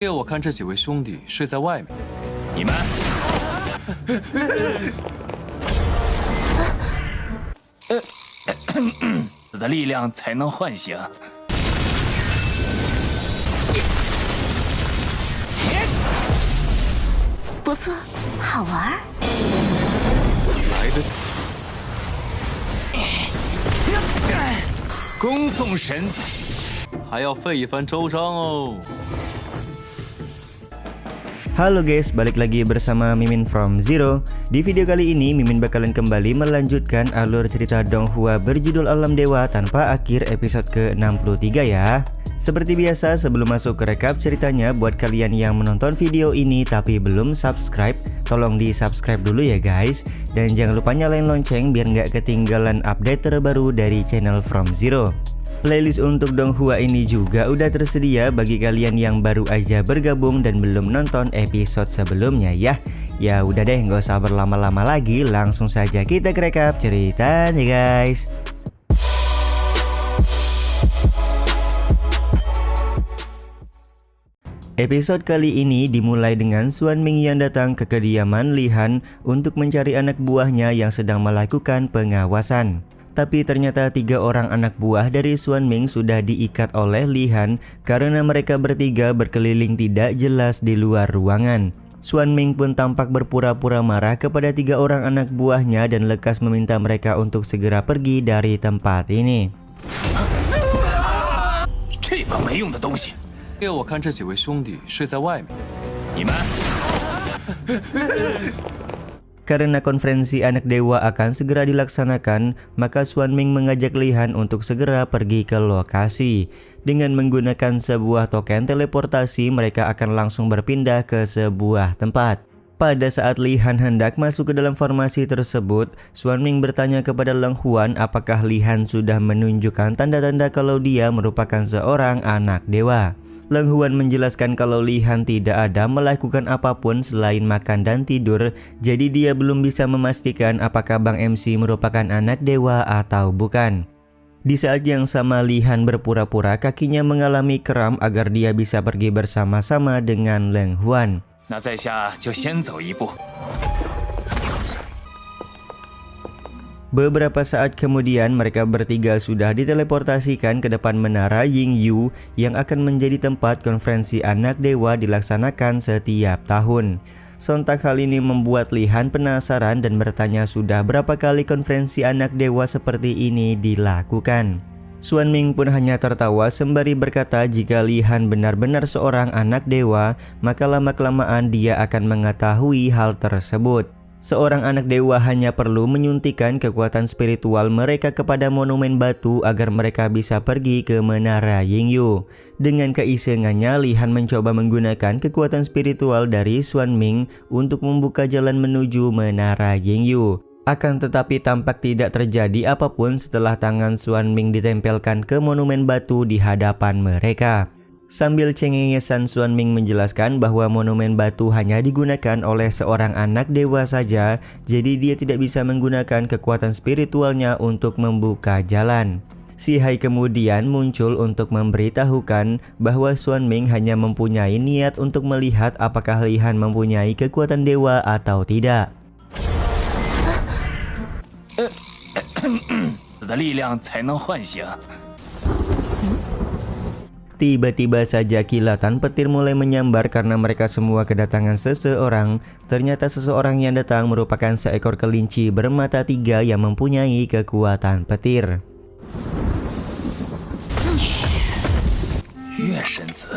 夜我看这几位兄弟睡在外面，你们死的力量才能唤醒。不错，好玩儿。来的恭送神，还要费一番周章哦。 Halo guys, balik lagi bersama Mimin from Zero. Di video kali ini Mimin bakalan kembali melanjutkan alur cerita Donghua berjudul Alam Dewa tanpa akhir episode ke-63 ya. Seperti biasa, sebelum masuk ke rekap ceritanya, buat kalian yang menonton video ini tapi belum subscribe, tolong di subscribe dulu ya guys. Dan jangan lupa nyalain lonceng biar nggak ketinggalan update terbaru dari channel From Zero. Playlist untuk Donghua ini juga udah tersedia bagi kalian yang baru aja bergabung dan belum nonton episode sebelumnya ya. Ya udah deh, nggak usah berlama-lama lagi, langsung saja kita ke rekap ceritanya guys. Episode kali ini dimulai dengan Xuan Ming yang datang ke kediaman Li Han untuk mencari anak buahnya yang sedang melakukan pengawasan. Tapi ternyata 3 orang anak buah dari Xuan Ming sudah diikat oleh Li Han karena mereka bertiga berkeliling tidak jelas di luar ruangan. Xuan Ming pun tampak berpura-pura marah kepada 3 orang anak buahnya dan lekas meminta mereka untuk segera pergi dari tempat ini. 这帮没用的东西！夜我看这几位兄弟睡在外面，你们 Karena konferensi anak dewa akan segera dilaksanakan, maka Xuan Ming mengajak Li Han untuk segera pergi ke lokasi. Dengan menggunakan sebuah token teleportasi, mereka akan langsung berpindah ke sebuah tempat. Pada saat Li Han hendak masuk ke dalam formasi tersebut, Xuan Ming bertanya kepada Leng Huan apakah Li Han sudah menunjukkan tanda-tanda kalau dia merupakan seorang anak dewa. Leng Huan menjelaskan kalau Li Han tidak ada melakukan apapun selain makan dan tidur, jadi dia belum bisa memastikan apakah Bang MC merupakan anak dewa atau bukan. Di saat yang sama Li Han berpura-pura kakinya mengalami kram agar dia bisa pergi bersama-sama dengan Leng Huan. 那在下就先走一步。 Beberapa saat kemudian mereka bertiga sudah diteleportasikan ke depan menara Yingyu yang akan menjadi tempat konferensi anak dewa dilaksanakan setiap tahun. Sontak hal ini membuat Li Han penasaran dan bertanya sudah berapa kali konferensi anak dewa seperti ini dilakukan. Xuan Ming pun hanya tertawa sembari berkata jika Li Han benar-benar seorang anak dewa, maka lama-kelamaan dia akan mengetahui hal tersebut. Seorang anak dewa hanya perlu menyuntikkan kekuatan spiritual mereka kepada monumen batu agar mereka bisa pergi ke menara Yingyu. Dengan keisengannya, Li Han mencoba menggunakan kekuatan spiritual dari Xuan Ming untuk membuka jalan menuju menara Yingyu. Akan tetapi tampak tidak terjadi apapun setelah tangan Xuan Ming ditempelkan ke monumen batu di hadapan mereka. Sambil cengengesan, Xuan Ming menjelaskan bahwa monumen batu hanya digunakan oleh seorang anak dewa saja, jadi dia tidak bisa menggunakan kekuatan spiritualnya untuk membuka jalan. Si Hai kemudian muncul untuk memberitahukan bahwa Xuan Ming hanya mempunyai niat untuk melihat apakah Li Han mempunyai kekuatan dewa atau tidak. 死的力量才能唤醒。 Tiba-tiba saja kilatan petir mulai menyambar karena mereka semua kedatangan seseorang. Ternyata seseorang yang datang merupakan seekor kelinci bermata 3 yang mempunyai kekuatan petir. 月神子，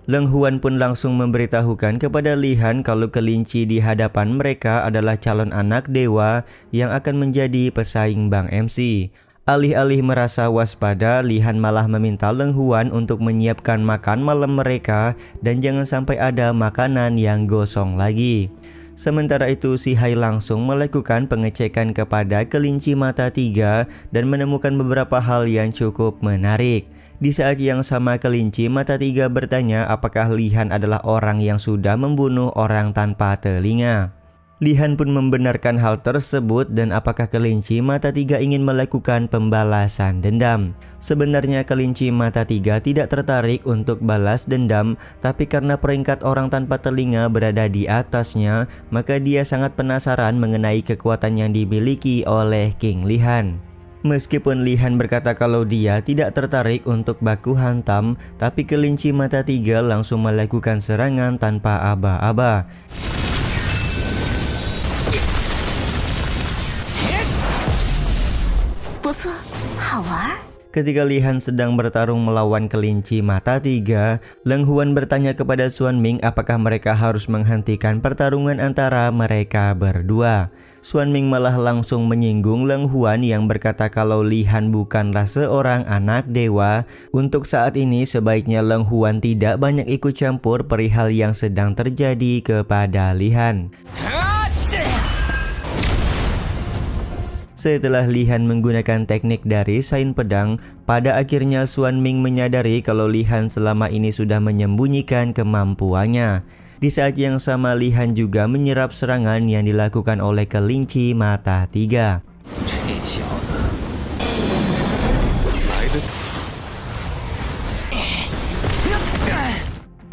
Leng Huan pun langsung memberitahukan kepada Li Han kalau kelinci di hadapan mereka adalah calon anak dewa yang akan menjadi pesaing Bang MC. Alih-alih merasa waspada, Li Han malah meminta Leng Huan untuk menyiapkan makan malam mereka dan jangan sampai ada makanan yang gosong lagi. Sementara itu si Hai langsung melakukan pengecekan kepada kelinci mata 3 dan menemukan beberapa hal yang cukup menarik. Di saat yang sama kelinci mata 3 bertanya apakah Li Han adalah orang yang sudah membunuh orang tanpa telinga. Li Han pun membenarkan hal tersebut dan apakah kelinci mata tiga ingin melakukan pembalasan dendam. Sebenarnya kelinci mata tiga tidak tertarik untuk balas dendam, tapi karena peringkat orang tanpa telinga berada di atasnya, maka dia sangat penasaran mengenai kekuatan yang dimiliki oleh King Li Han. Meskipun Li Han berkata kalau dia tidak tertarik untuk baku hantam, tapi kelinci mata tiga langsung melakukan serangan tanpa aba-aba. Ketika Li Han sedang bertarung melawan kelinci mata tiga, Leng Huan bertanya kepada Xuan Ming apakah mereka harus menghentikan pertarungan antara mereka berdua. Xuan Ming malah langsung menyinggung Leng Huan yang berkata kalau Li Han bukanlah seorang anak dewa. Untuk saat ini sebaiknya Leng Huan tidak banyak ikut campur perihal yang sedang terjadi kepada Li Han. Setelah Li Han menggunakan teknik dari Sain Pedang, pada akhirnya Xuan Ming menyadari kalau Li Han selama ini sudah menyembunyikan kemampuannya. Di saat yang sama Li Han juga menyerap serangan yang dilakukan oleh kelinci mata tiga.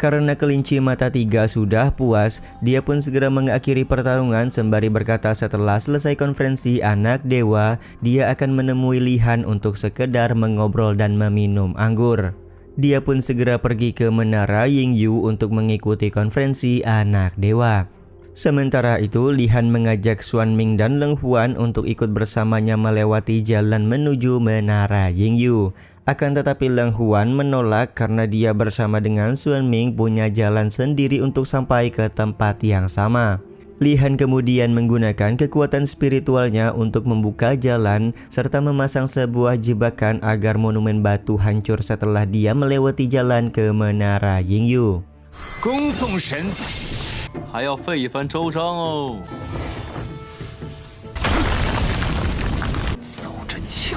Karena kelinci mata tiga sudah puas, dia pun segera mengakhiri pertarungan sembari berkata setelah selesai konferensi anak dewa, dia akan menemui Li Han untuk sekedar mengobrol dan meminum anggur. Dia pun segera pergi ke Menara Yingyu untuk mengikuti konferensi anak dewa. Sementara itu, Li Han mengajak Xuan Ming dan Leng Huan untuk ikut bersamanya melewati jalan menuju Menara Yingyu. Akan tetapi Leng Huan menolak karena dia bersama dengan Xuan Ming punya jalan sendiri untuk sampai ke tempat yang sama. Li Han kemudian menggunakan kekuatan spiritualnya untuk membuka jalan serta memasang sebuah jebakan agar monumen batu hancur setelah dia melewati jalan ke Menara Yingyu. 恭送神，还要费一番周章哦。走着瞧。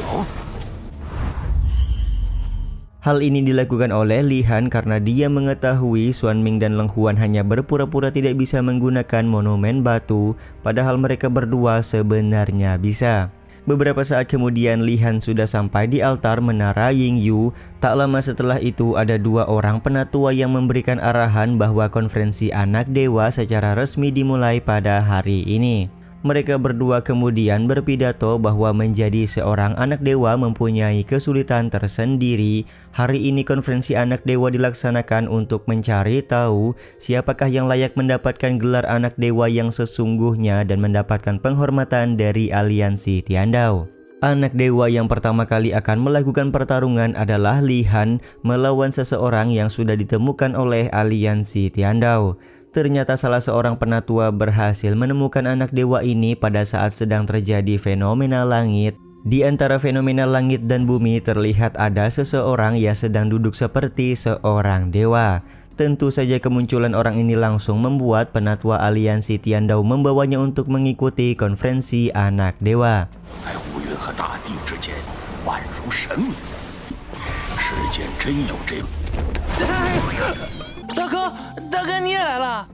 Hal ini dilakukan oleh Li Han karena dia mengetahui Xuan Ming dan Leng Huan hanya berpura-pura tidak bisa menggunakan monumen batu, padahal mereka berdua sebenarnya bisa. Beberapa saat kemudian Li Han sudah sampai di altar Menara Yingyu. Tak lama setelah itu ada dua orang penatua yang memberikan arahan bahwa konferensi anak dewa secara resmi dimulai pada hari ini. Mereka berdua kemudian berpidato bahwa menjadi seorang anak dewa mempunyai kesulitan tersendiri. Hari ini konferensi anak dewa dilaksanakan untuk mencari tahu siapakah yang layak mendapatkan gelar anak dewa yang sesungguhnya dan mendapatkan penghormatan dari aliansi Tiandao. Anak dewa yang pertama kali akan melakukan pertarungan adalah Li Han melawan seseorang yang sudah ditemukan oleh aliansi Tiandao. Ternyata salah seorang penatua berhasil menemukan anak dewa ini pada saat sedang terjadi fenomena langit. Di antara fenomena langit dan bumi terlihat ada seseorang yang sedang duduk seperti seorang dewa. Tentu saja kemunculan orang ini langsung membuat penatua aliansi Tiandao membawanya untuk mengikuti konferensi anak dewa.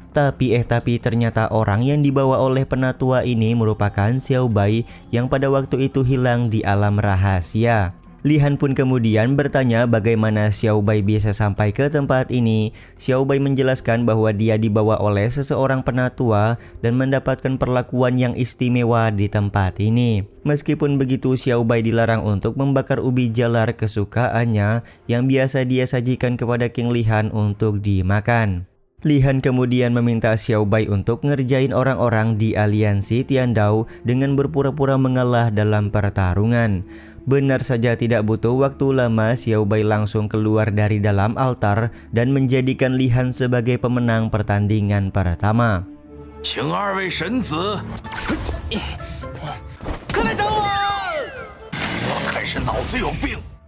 Tapi ternyata orang yang dibawa oleh penatua ini merupakan Xiao Bai yang pada waktu itu hilang di alam rahasia. Li Han pun kemudian bertanya bagaimana Xiao Bai bisa sampai ke tempat ini. Xiao Bai menjelaskan bahwa dia dibawa oleh seseorang penatua dan mendapatkan perlakuan yang istimewa di tempat ini. Meskipun begitu, Xiao Bai dilarang untuk membakar ubi jalar kesukaannya yang biasa dia sajikan kepada King Li Han untuk dimakan. Li Han kemudian meminta Xiao Bai untuk ngerjain orang-orang di aliansi Tiandao dengan berpura-pura mengalah dalam pertarungan. Benar saja tidak butuh waktu lama, Xiao Bai langsung keluar dari dalam altar dan menjadikan Li Han sebagai pemenang pertandingan pertama.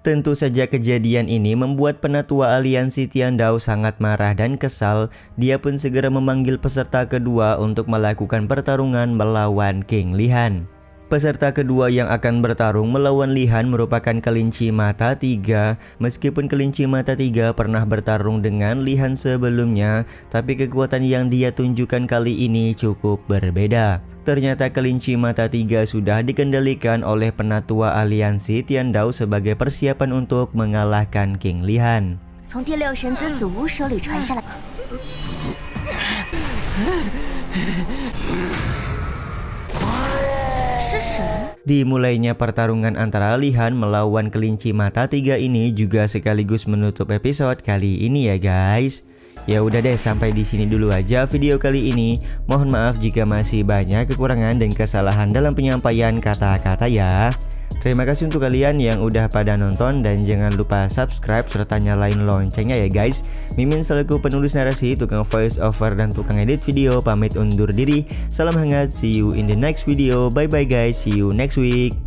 Tentu saja kejadian ini membuat penatua aliansi Tiandao sangat marah dan kesal. Dia pun segera memanggil peserta kedua untuk melakukan pertarungan melawan King Li Han. Peserta kedua yang akan bertarung melawan Li-Han merupakan kelinci mata 3. Meskipun kelinci mata 3 pernah bertarung dengan Li-Han sebelumnya, tapi kekuatan yang dia tunjukkan kali ini cukup berbeda. Ternyata kelinci mata 3 sudah dikendalikan oleh penatua aliansi Tiandao sebagai persiapan untuk mengalahkan King Li-Han. 从第六神子祖屋手里传下来。 Dimulainya pertarungan antara Li-Han melawan kelinci mata 3 ini juga sekaligus menutup episode kali ini ya guys. Ya udah deh, sampai di sini dulu aja video kali ini. Mohon maaf jika masih banyak kekurangan dan kesalahan dalam penyampaian kata-kata ya. Terima kasih untuk kalian yang udah pada nonton dan jangan lupa subscribe serta nyalain loncengnya ya guys. Mimin selaku penulis narasi, tukang voice over dan tukang edit video pamit undur diri. Salam hangat, see you in the next video. Bye bye guys, see you next week.